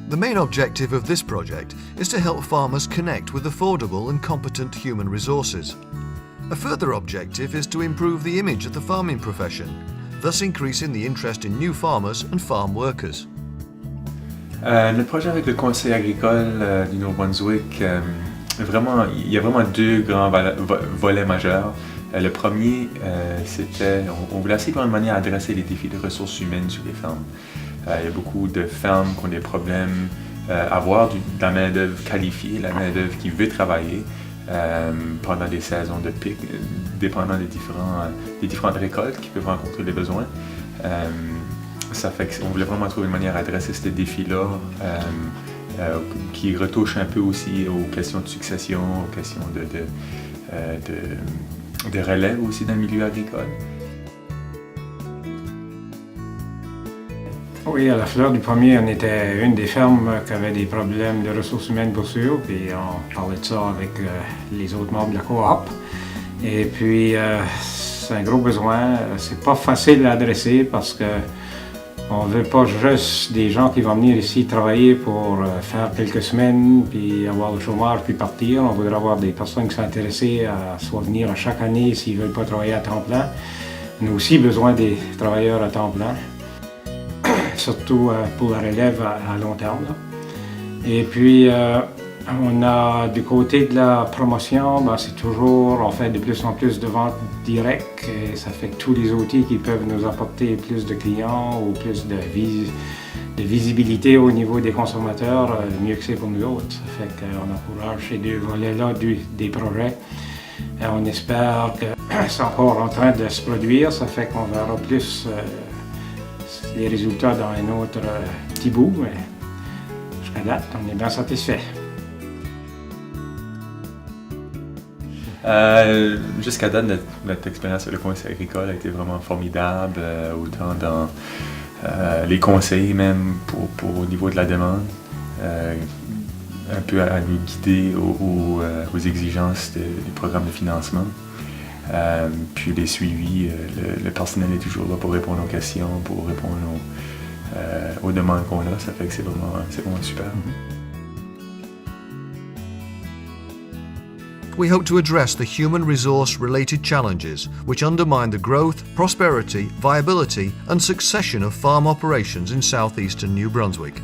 The main objective of this project is to help farmers connect with affordable and competent human resources. A further objective is to improve the image of the farming profession, thus increasing the interest in new farmers and farm workers. Le projet avec le Conseil agricole du Nouveau-Brunswick, il y a vraiment deux grands volets majeurs. Le premier, c'était, on voulait essayer d'une manière à adresser les défis de ressources humaines sur les fermes. Il y a beaucoup de fermes qui ont des problèmes à avoir de la main-d'œuvre qualifiée, la main-d'œuvre qui veut travailler pendant des saisons de pic, dépendant des différentes récoltes qui peuvent rencontrer des besoins. Ça fait qu'on voulait vraiment trouver une manière à adresser ce défi-là qui retouche un peu aussi aux questions de succession, aux questions de relève aussi dans le milieu agricole. Oui, à la fleur du pommier, on était une des fermes qui avait des problèmes de ressources humaines pour sûr, puis on parlait de ça avec les autres membres de la coop. Et puis, c'est un gros besoin. C'est pas facile à adresser parce que on veut pas juste des gens qui vont venir ici travailler pour faire quelques semaines, puis avoir le chômage, puis partir. On voudrait avoir des personnes qui sont intéressées à soit venir à chaque année s'ils veulent pas travailler à temps plein. On a aussi besoin des travailleurs à temps plein, surtout pour la relève à long terme. Là. Et puis, on a du côté de la promotion, c'est toujours, on fait de plus en plus de ventes directes et ça fait que tous les outils qui peuvent nous apporter plus de clients ou plus de visibilité au niveau des consommateurs, mieux que c'est pour nous autres. Ça fait qu'on encourage ces deux volets-là des projets. Et on espère que c'est encore en train de se produire, ça fait qu'on verra plus les résultats dans un autre petit bout, mais jusqu'à date, on est bien satisfait. Jusqu'à date, notre expérience avec le Conseil agricole a été vraiment formidable, autant dans les conseils même au niveau de la demande, un peu à nous guider aux exigences du programme de financement. Puis les suivis, le personnel est toujours là pour répondre aux questions, pour répondre aux demandes qu'on a. Ça fait que c'est vraiment super. We hope to address the human resource related challenges which undermine the growth, prosperity, viability and succession of farm operations in southeastern New Brunswick.